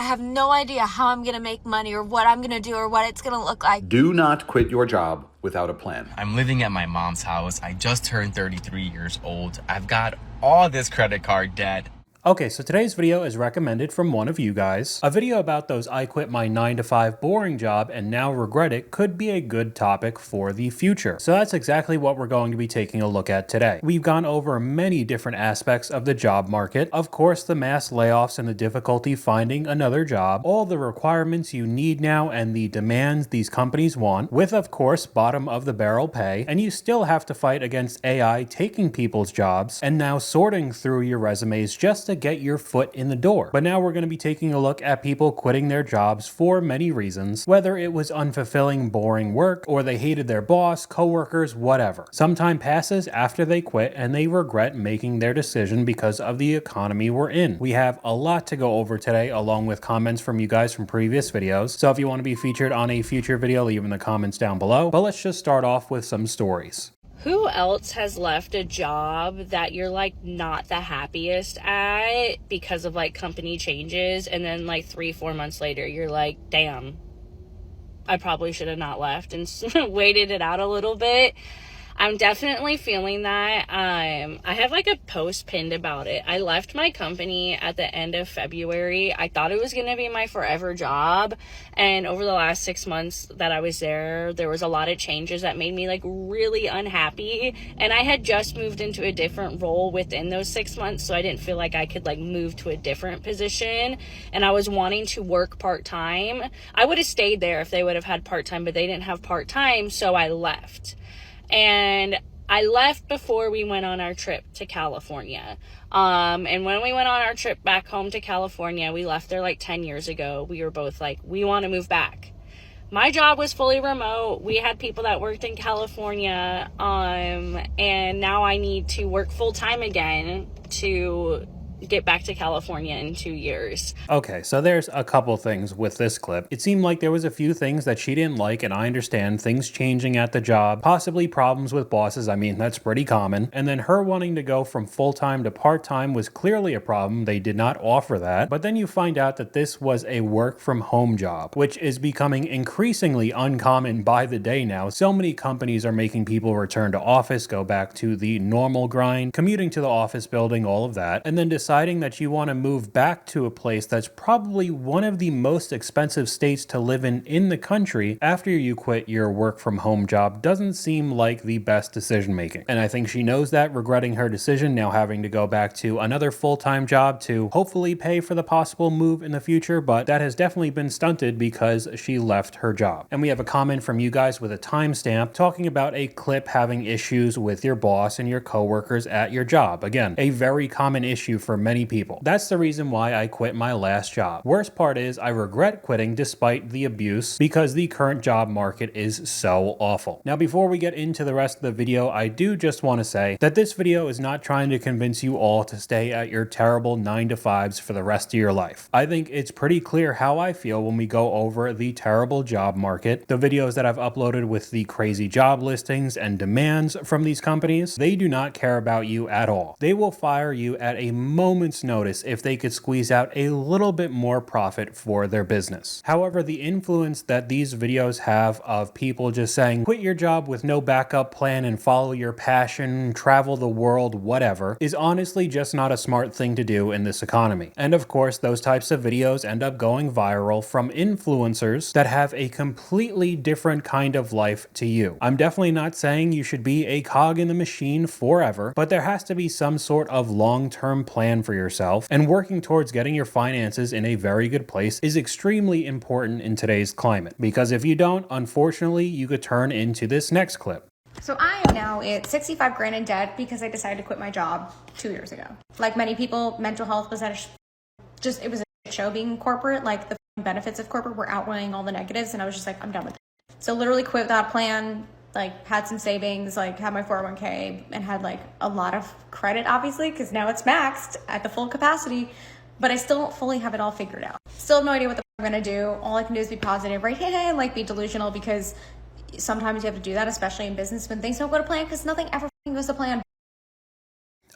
have no idea how I'm going to make money or what I'm going to do or what it's going to look like. Do not quit your job without a plan. I'm living at my mom's house. I just turned 33 years old. I've got all this credit card debt. Okay, so today's video is recommended from one of you guys. A video about those I quit my 9-to-5 boring job and now regret it could be a good topic for the future. So that's exactly what we're going to be taking a look at today. We've gone over many different aspects of the job market. Of course, the mass layoffs and the difficulty finding another job, all the requirements you need now and the demands these companies want, with of course bottom of the barrel pay, and you still have to fight against AI taking people's jobs and now sorting through your resumes just to get your foot in the door. But now we're going to be taking a look at people quitting their jobs for many reasons, whether it was unfulfilling, boring work, or they hated their boss, coworkers, whatever. Some time passes after they quit and they regret making their decision because of the economy we're in. We have a lot to go over today, along with comments from you guys from previous videos. So if you want to be featured on a future video, leave in the comments down below. But let's just start off with some stories. Who else has left a job that you're like not the happiest at because of like company changes, and then like 3-4 months later you're like, damn, I probably should have not left and waited it out a little bit? I'm definitely feeling that. I have like a post pinned about it. I left my company at the end of February. I thought it was going to be my forever job. And over the last 6 months that I was there was a lot of changes that made me like really unhappy. And I had just moved into a different role within those 6 months. So I didn't feel like I could like move to a different position. And I was wanting to work part-time. I would have stayed there if they would have had part-time, but they didn't have part-time. So I left. And I left before we went on our trip to California. And when we went on our trip back home to California, we left there like 10 years ago. We were both like, we want to move back. My job was fully remote. We had people that worked in California. And now I need to work full time again to get back to California in 2 years. Okay, so there's a couple things with this clip. It seemed like there was a few things that she didn't like, and I understand things changing at the job, possibly problems with bosses. I mean, that's pretty common. And then her wanting to go from full-time to part-time was clearly a problem. They did not offer that. But then you find out that this was a work-from-home job, which is becoming increasingly uncommon by the day now. So many companies are making people return to office, go back to the normal grind, commuting to the office building, all of that, and then deciding that you want to move back to a place that's probably one of the most expensive states to live in the country after you quit your work from home job doesn't seem like the best decision making. And I think she knows that, regretting her decision, now having to go back to another full-time job to hopefully pay for the possible move in the future, but that has definitely been stunted because she left her job. And we have a comment from you guys with a timestamp talking about a clip having issues with your boss and your coworkers at your job. Again, a very common issue for many people. That's the reason why I quit my last job. Worst part is I regret quitting despite the abuse because the current job market is so awful. Now, before we get into the rest of the video, I do just want to say that this video is not trying to convince you all to stay at your terrible 9-to-5s for the rest of your life. I think it's pretty clear how I feel when we go over the terrible job market, the videos that I've uploaded with the crazy job listings and demands from these companies. They do not care about you at all. They will fire you at a moment's notice if they could squeeze out a little bit more profit for their business. However, the influence that these videos have of people just saying, quit your job with no backup plan and follow your passion, travel the world, whatever, is honestly just not a smart thing to do in this economy. And of course, those types of videos end up going viral from influencers that have a completely different kind of life to you. I'm definitely not saying you should be a cog in the machine forever, but there has to be some sort of long-term plan for yourself, and working towards getting your finances in a very good place is extremely important in today's climate, because if you don't, unfortunately, you could turn into this next clip. So I am now at 65 grand in debt because I decided to quit my job 2 years ago. Like many people, mental health was at it was a shit show being corporate. Like the benefits of corporate were outweighing all the negatives, and I was just like, I'm done with it. So literally quit without a plan, like had some savings, like had my 401k, and had like a lot of credit, obviously, because now it's maxed at the full capacity, but I still don't fully have it all figured out. Still have no idea what the I'm gonna do. All I can do is be positive, right? Hey, like be delusional, because sometimes you have to do that, especially in business when things don't go to plan, because nothing ever goes to plan.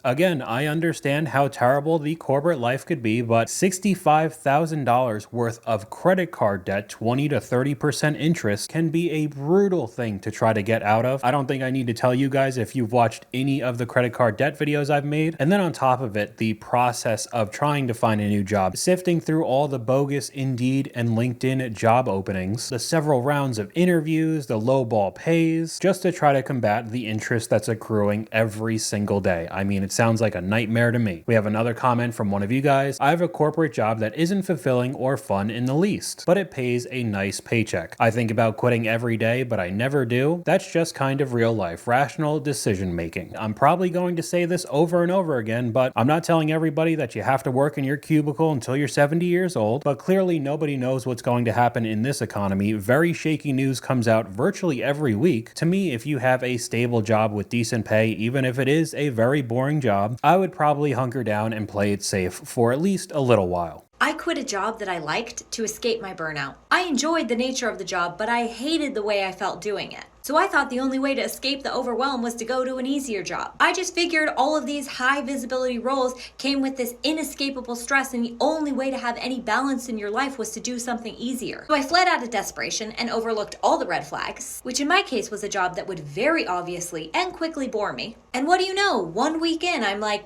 Again, I understand how terrible the corporate life could be, but $65,000 worth of credit card debt, 20 to 30% interest, can be a brutal thing to try to get out of. I don't think I need to tell you guys if you've watched any of the credit card debt videos I've made. And then on top of it, the process of trying to find a new job, sifting through all the bogus Indeed and LinkedIn job openings, the several rounds of interviews, the lowball pays, just to try to combat the interest that's accruing every single day. I mean, it sounds like a nightmare to me. We have another comment from one of you guys. I have a corporate job that isn't fulfilling or fun in the least, but it pays a nice paycheck. I think about quitting every day, but I never do. That's just kind of real life, rational decision making. I'm probably going to say this over and over again, but I'm not telling everybody that you have to work in your cubicle until you're 70 years old, but clearly nobody knows what's going to happen in this economy. Very shaky news comes out virtually every week. To me, if you have a stable job with decent pay, even if it is a very boring job, I would probably hunker down and play it safe for at least a little while. I quit a job that I liked to escape my burnout. I enjoyed the nature of the job, but I hated the way I felt doing it. So I thought the only way to escape the overwhelm was to go to an easier job. I just figured all of these high visibility roles came with this inescapable stress, and the only way to have any balance in your life was to do something easier. So I fled out of desperation and overlooked all the red flags, which in my case was a job that would very obviously and quickly bore me. And what do you know, 1 week in, I'm like,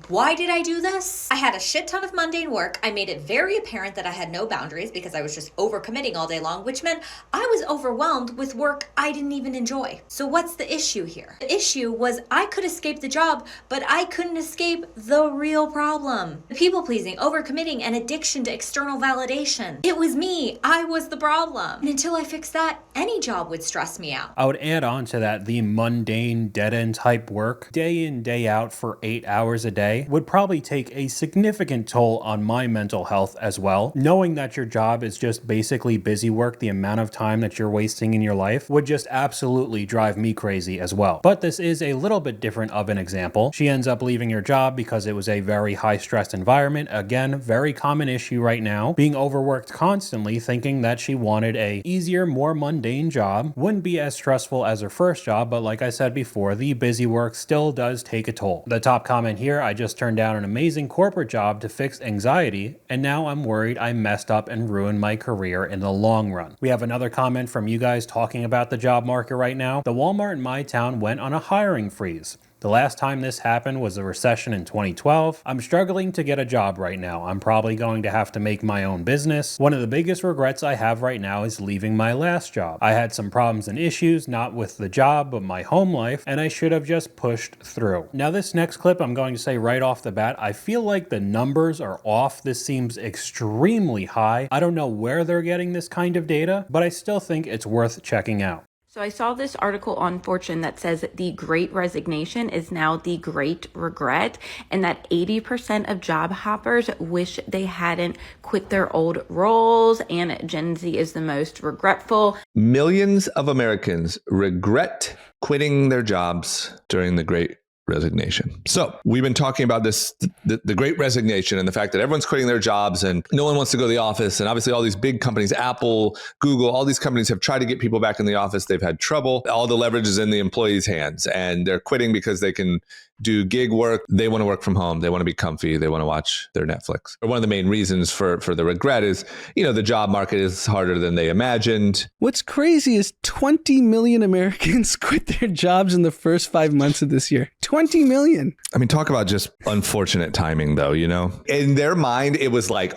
why did I do this? I had a shit ton of mundane work. I made it very apparent that I had no boundaries because I was just overcommitting all day long, which meant I was overwhelmed with work I didn't even enjoy. So what's the issue here? The issue was I could escape the job, but I couldn't escape the real problem. The people-pleasing, overcommitting, and addiction to external validation. It was me. I was the problem. And until I fixed that, any job would stress me out. I would add on to that the mundane, dead-end type work, day in, day out for 8 hours a day, would probably take a significant toll on my mental health as well. Knowing that your job is just basically busy work, the amount of time that you're wasting in your life would just absolutely drive me crazy as well. But this is a little bit different of an example. She ends up leaving her job because it was a very high-stressed environment. Again, very common issue right now. Being overworked constantly, thinking that she wanted a easier, more mundane job. Wouldn't be as stressful as her first job, but like I said before, the busy work still does take a toll. The top comment here, I just turned down an amazing corporate job to fix anxiety, and now I'm worried I messed up and ruined my career in the long run. We have another comment from you guys talking about the job market right now. The Walmart in my town went on a hiring freeze. The last time this happened was a recession in 2012. I'm struggling to get a job right now. I'm probably going to have to make my own business. One of the biggest regrets I have right now is leaving my last job. I had some problems and issues, not with the job, but my home life, and I should have just pushed through. Now this next clip, I'm going to say right off the bat, I feel like the numbers are off. This seems extremely high. I don't know where they're getting this kind of data, but I still think it's worth checking out. So I saw this article on Fortune that says the Great Resignation is now the Great Regret, and that 80% of job hoppers wish they hadn't quit their old roles, and Gen Z is the most regretful. Millions of Americans regret quitting their jobs during the Great Resignation. So we've been talking about this, the Great Resignation, and the fact that everyone's quitting their jobs and no one wants to go to the office. And obviously all these big companies, Apple, Google, all these companies have tried to get people back in the office. They've had trouble. All the leverage is in the employees' hands, and they're quitting because they can do gig work. They want to work from home. They want to be comfy. They want to watch their Netflix. One of the main reasons for the regret is, the job market is harder than they imagined. What's crazy is 20 million Americans quit their jobs in the first 5 months of this year. 20 million. I mean, talk about just unfortunate timing though, In their mind, it was like,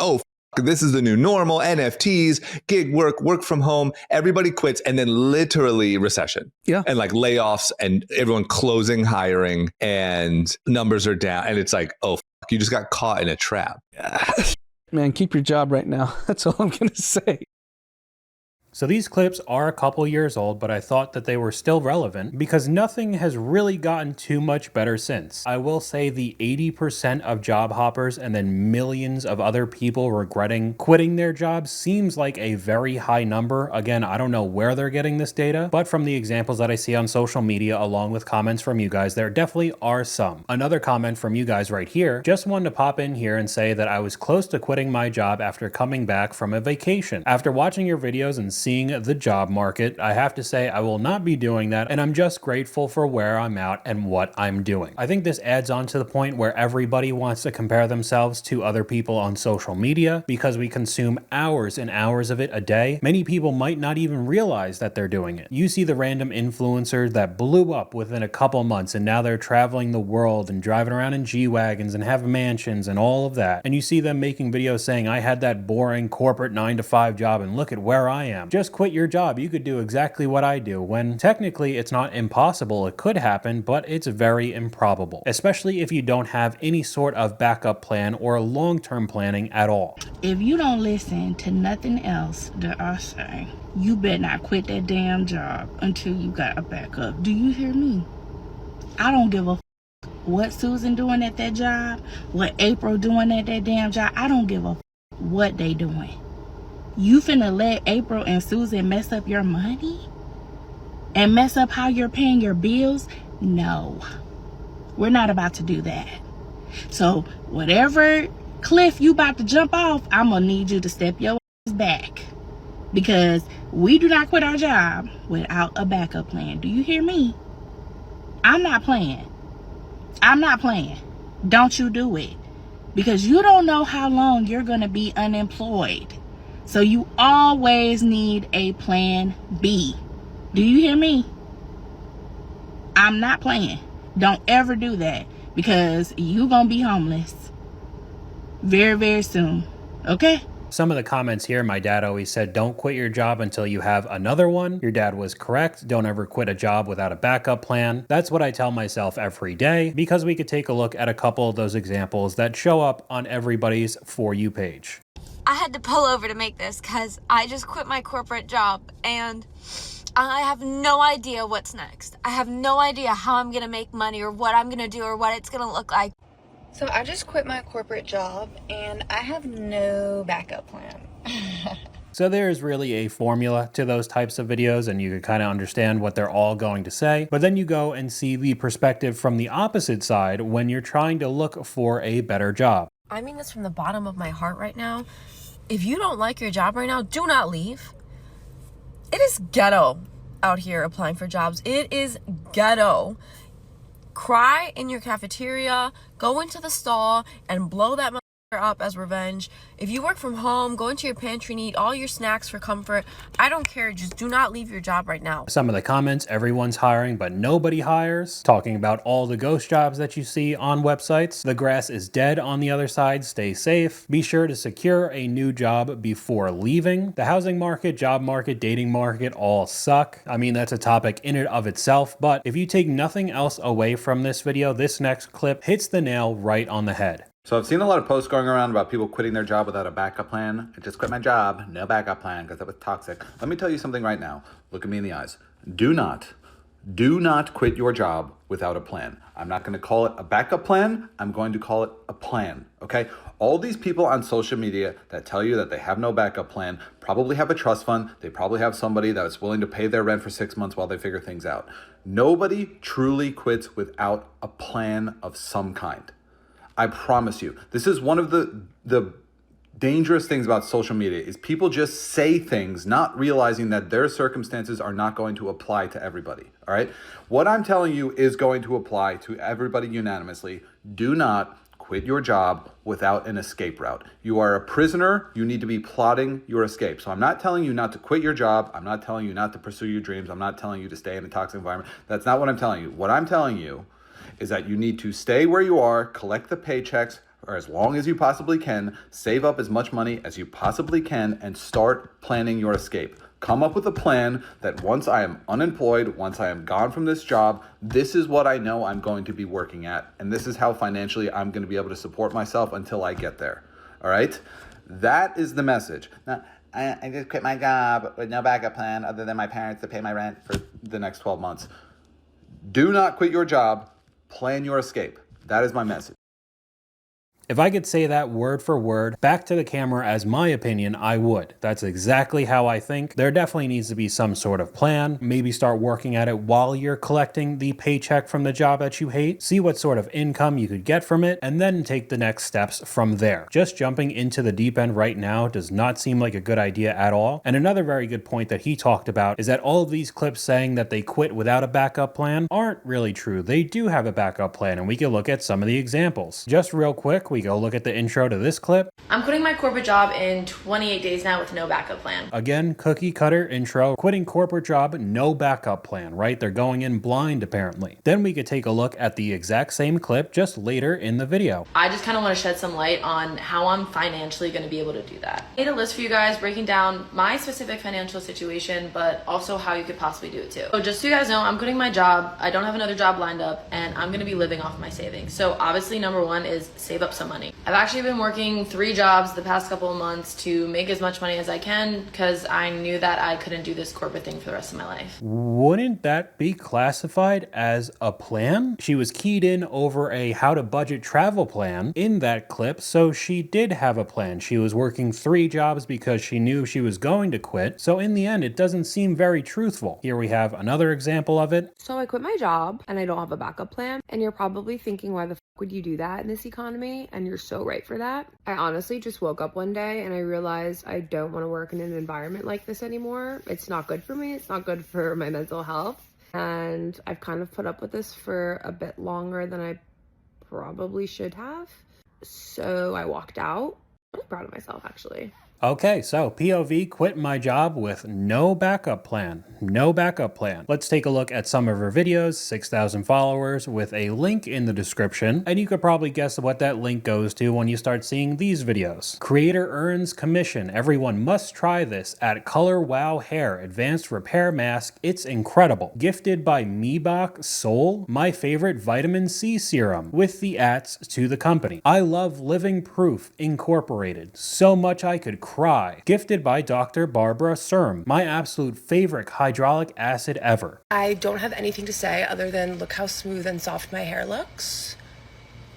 this is the new normal, NFTs, gig work from home, everybody quits, and then literally recession. Yeah. And like layoffs and everyone closing, hiring, and numbers are down. And it's like, you just got caught in a trap. Man, keep your job right now. That's all I'm going to say. So these clips are a couple years old, but I thought that they were still relevant because nothing has really gotten too much better since. I will say the 80% of job hoppers and then millions of other people regretting quitting their jobs seems like a very high number. Again, I don't know where they're getting this data, but from the examples that I see on social media along with comments from you guys, there definitely are some. Another comment from you guys right here, just wanted to pop in here and say that I was close to quitting my job after coming back from a vacation. After watching your videos and seeing the job market. I have to say I will not be doing that, and I'm just grateful for where I'm at and what I'm doing. I think this adds on to the point where everybody wants to compare themselves to other people on social media because we consume hours and hours of it a day. Many people might not even realize that they're doing it. You see the random influencers that blew up within a couple months and now they're traveling the world and driving around in G-Wagons and have mansions and all of that. And you see them making videos saying, I had that boring corporate 9-to-5 job and look at where I am. Just quit your job. You could do exactly what I do, when technically it's not impossible. It could happen, but it's very improbable, especially if you don't have any sort of backup plan or long-term planning at all. If you don't listen to nothing else that I say, you better not quit that damn job until you got a backup. Do you hear me? I don't give a what Susan doing at that job, what April doing at that damn job. I don't give a what they doing. You finna let April and Susan mess up your money and mess up how you're paying your bills? No, we're not about to do that. So whatever cliff you about to jump off, I'm gonna need you to step your ass back, because we do not quit our job without a backup plan. Do you hear me? I'm not playing. I'm not playing. Don't you do it, because you don't know how long you're gonna be unemployed. So you always need a plan B. Do you hear me? I'm not playing. Don't ever do that, because you gonna be homeless very, very soon. Okay? Some of the comments here, my dad always said, don't quit your job until you have another one. Your dad was correct. Don't ever quit a job without a backup plan. That's what I tell myself every day, because we could take a look at a couple of those examples that show up on everybody's For You page. I had to pull over to make this because I just quit my corporate job and I have no idea what's next. I have no idea how I'm going to make money or what I'm going to do or what it's going to look like. So I just quit my corporate job and I have no backup plan. So there's really a formula to those types of videos, and you can kind of understand what they're all going to say. But then you go and see the perspective from the opposite side when you're trying to look for a better job. I mean this from the bottom of my heart right now. If you don't like your job right now, do not leave. It is ghetto out here applying for jobs. It is ghetto. Cry in your cafeteria, go into the stall and blow that motherfucker up as revenge. If you work from home, go into your pantry and eat all your snacks for comfort. I don't care, just do not leave your job right now. Some of the comments, everyone's hiring but nobody hires, talking about all the ghost jobs that you see on websites. The grass is dead on the other side, stay safe. Be sure to secure a new job before leaving. The housing market, job market, dating market all suck. I mean, that's a topic in and of itself, but if you take nothing else away from this video, this next clip hits the nail right on the head. So I've seen a lot of posts going around about people quitting their job without a backup plan. I just quit my job, no backup plan, because that was toxic. Let me tell you something right now. Look at me in the eyes. Do not quit your job without a plan. I'm not going to call it a backup plan. I'm going to call it a plan, okay? All these people on social media that tell you that they have no backup plan probably have a trust fund. They probably have somebody that is willing to pay their rent for 6 months while they figure things out. Nobody truly quits without a plan of some kind. I promise you. This is one of the dangerous things about social media is people just say things not realizing that their circumstances are not going to apply to everybody, all right? What I'm telling you is going to apply to everybody unanimously. Do not quit your job without an escape route. You are a prisoner. You need to be plotting your escape. So I'm not telling you not to quit your job. I'm not telling you not to pursue your dreams. I'm not telling you to stay in a toxic environment. That's not what I'm telling you. What I'm telling you is that you need to stay where you are, collect the paychecks for as long as you possibly can, save up as much money as you possibly can, and start planning your escape. Come up with a plan that once I am unemployed, once I am gone from this job, this is what I know I'm going to be working at, and this is how financially I'm going to be able to support myself until I get there. All right? That is the message. Now, I just quit my job with no backup plan other than my parents to pay my rent for the next 12 months. Do not quit your job. Plan your escape. That is my message. If I could say that word for word back to the camera as my opinion, I would. That's exactly how I think. There definitely needs to be some sort of plan. Maybe start working at it while you're collecting the paycheck from the job that you hate. See what sort of income you could get from it, and then take the next steps from there. Just jumping into the deep end right now does not seem like a good idea at all. And another very good point that he talked about is that all of these clips saying that they quit without a backup plan aren't really true. They do have a backup plan, and we can look at some of the examples. Just real quick, we go look at the intro to this clip. I'm quitting my corporate job in 28 days now with no backup plan. Again, cookie cutter intro, quitting corporate job, no backup plan, right? They're going in blind apparently. Then we could take a look at the exact same clip just later in the video. I just kind of want to shed some light on how I'm financially going to be able to do that. I made a list for you guys breaking down my specific financial situation, but also how you could possibly do it too. So just so you guys know, I'm quitting my job. I don't have another job lined up, and I'm going to be living off my savings. So obviously number one is save up some money. I've actually been working 3 jobs the past couple of months to make as much money as I can because I knew that I couldn't do this corporate thing for the rest of my life. Wouldn't that be classified as a plan? She was keyed in over a how to budget travel plan in that clip, so she did have a plan. She was working 3 jobs because she knew she was going to quit, so in the end it doesn't seem very truthful. Here we have another example of it. So I quit my job and I don't have a backup plan, and you're probably thinking, why the would you do that in this economy? And you're so right for that. I honestly just woke up one day and I realized I don't want to work in an environment like this anymore. It's not good for me. It's not good for my mental health. And I've kind of put up with this for a bit longer than I probably should have. So I walked out. I'm proud of myself, actually. Okay, so POV, quit my job with no backup plan. No backup plan. Let's take a look at some of her videos, 6,000 followers, with a link in the description. And you could probably guess what that link goes to when you start seeing these videos. Creator earns commission. Everyone must try this at Color Wow Hair Advanced Repair Mask. It's incredible. Gifted by Meebach Soul, my favorite vitamin C serum, with the ats to the company. I love Living Proof Incorporated. So much I could cry. Gifted by Dr. Barbara Serm, my absolute favorite hydraulic acid ever. I don't have anything to say other than look how smooth and soft my hair looks.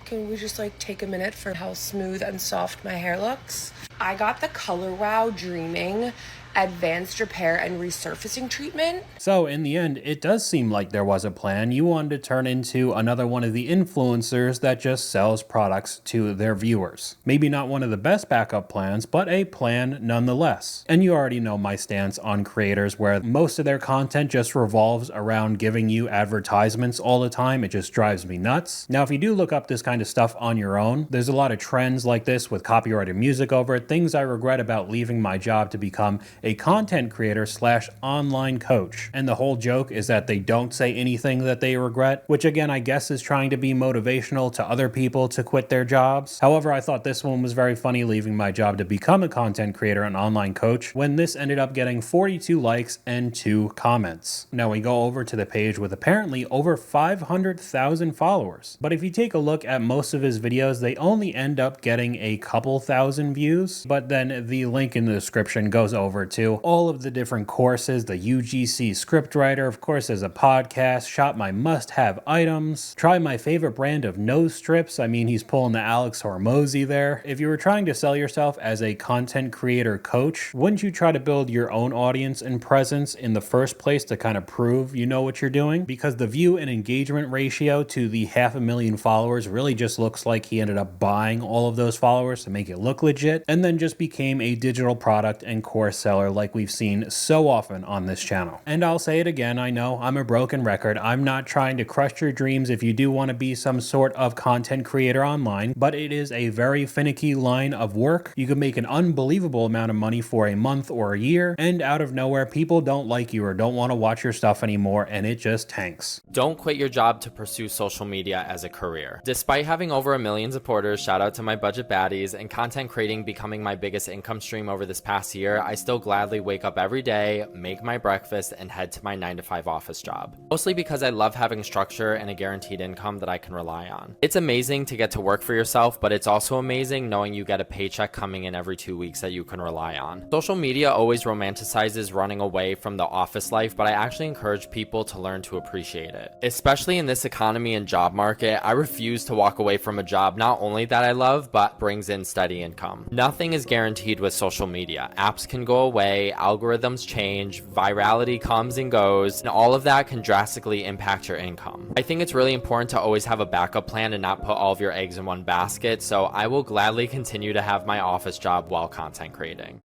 Can we just like take a minute for how smooth and soft my hair looks? I got the Color Wow Dreaming Advanced Repair and Resurfacing Treatment. So in the end, it does seem like there was a plan. You wanted to turn into another one of the influencers that just sells products to their viewers. Maybe not one of the best backup plans, but a plan nonetheless. And you already know my stance on creators where most of their content just revolves around giving you advertisements all the time. It just drives me nuts. Now, if you do look up this kind of stuff on your own, there's a lot of trends like this with copyrighted music over it, things I regret about leaving my job to become a content creator / online coach. And the whole joke is that they don't say anything that they regret, which again, I guess is trying to be motivational to other people to quit their jobs. However, I thought this one was very funny, leaving my job to become a content creator and online coach, when this ended up getting 42 likes and 2 comments. Now we go over to the page with apparently over 500,000 followers. But if you take a look at most of his videos, they only end up getting a couple thousand views. But then the link in the description goes over to all of the different courses, the UGC scriptwriter, of course there's a podcast, shop my must-have items, try my favorite brand of nose strips. I mean, he's pulling the Alex Hormozy there. If you were trying to sell yourself as a content creator coach, wouldn't you try to build your own audience and presence in the first place to kind of prove you know what you're doing? Because the view and engagement ratio to the 500,000 followers really just looks like he ended up buying all of those followers to make it look legit, and then just became a digital product and course seller like we've seen so often on this channel. And I'll say it again, I know I'm a broken record. I'm not trying to crush your dreams if you do want to be some sort of content creator online, but it is a very finicky line of work. You can make an unbelievable amount of money for a month or a year, and out of nowhere, people don't like you or don't want to watch your stuff anymore, and it just tanks. Don't quit your job to pursue social media as a career. Despite having over 1 million supporters, shout out to my budget baddies, and content creating becoming my biggest income stream over this past year, I still gladly wake up every day, make my breakfast, and head to my 9 to 5 office job. Mostly because I love having structure and a guaranteed income that I can rely on. It's amazing to get to work for yourself, but it's also amazing knowing you get a paycheck coming in every 2 weeks that you can rely on. Social media always romanticizes running away from the office life, but I actually encourage people to learn to appreciate it. Especially in this economy and job market, I refuse to walk away from a job not only that I love, but brings in steady income. Nothing is guaranteed with social media. Apps can go away, algorithms change, virality comes and goes, and all of that can drastically impact your income. I think it's really important to always have a backup plan and not put all of your eggs in one basket, so I will gladly continue to have my office job while content creating.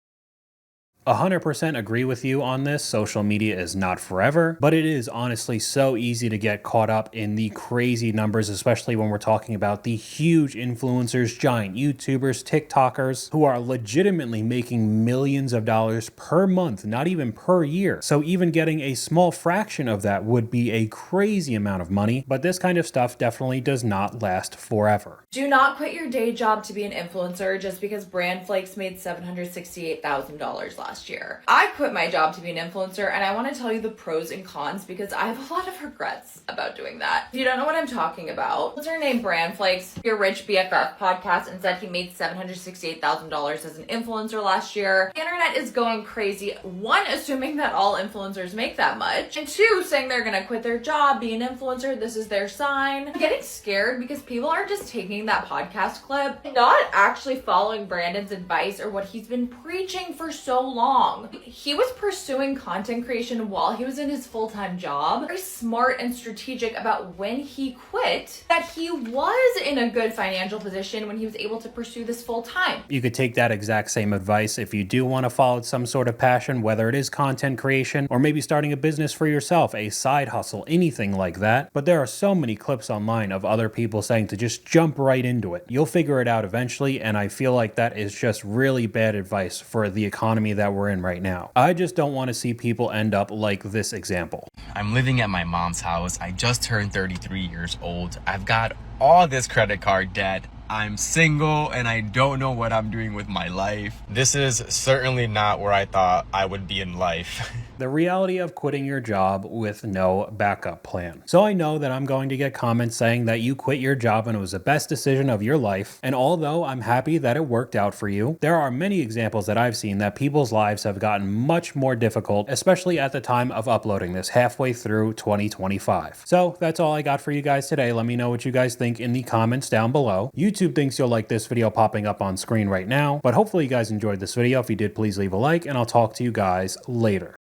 100% agree with you on this. Social media is not forever, but it is honestly so easy to get caught up in the crazy numbers, especially when we're talking about the huge influencers, giant YouTubers, TikTokers, who are legitimately making millions of dollars per month, not even per year. So even getting a small fraction of that would be a crazy amount of money, but this kind of stuff definitely does not last forever. Do not quit your day job to be an influencer just because Brand Flakes made $768,000 last year. I quit my job to be an influencer, and I want to tell you the pros and cons because I have a lot of regrets about doing that. If you don't know what I'm talking about, what's her name? Brand Flakes, your Rich BFF podcast, and said he made $768,000 as an influencer last year. The internet is going crazy. One, assuming that all influencers make that much, and two, saying they're gonna quit their job, be an influencer, this is their sign. I'm getting scared because people are just taking that podcast clip, not actually following Brandon's advice or what he's been preaching for so long. He was pursuing content creation while he was in his full-time job. Very smart and strategic about when he quit, that he was in a good financial position when he was able to pursue this full-time. You could take that exact same advice if you do want to follow some sort of passion, whether it is content creation or maybe starting a business for yourself, a side hustle, anything like that. But there are so many clips online of other people saying to just jump right into it. You'll figure it out eventually, and I feel like that is just really bad advice for the economy that we're in right now. I just don't want to see people end up like this example. I'm living at my mom's house. I just turned 33 years old. I've got all this credit card debt. I'm single and I don't know what I'm doing with my life. This is certainly not where I thought I would be in life. The reality of quitting your job with no backup plan. So I know that I'm going to get comments saying that you quit your job and it was the best decision of your life. And although I'm happy that it worked out for you, there are many examples that I've seen that people's lives have gotten much more difficult, especially at the time of uploading this halfway through 2025. So that's all I got for you guys today. Let me know what you guys think in the comments down below. YouTube thinks you'll like this video popping up on screen right now, but hopefully you guys enjoyed this video. If you did, please leave a like and I'll talk to you guys later.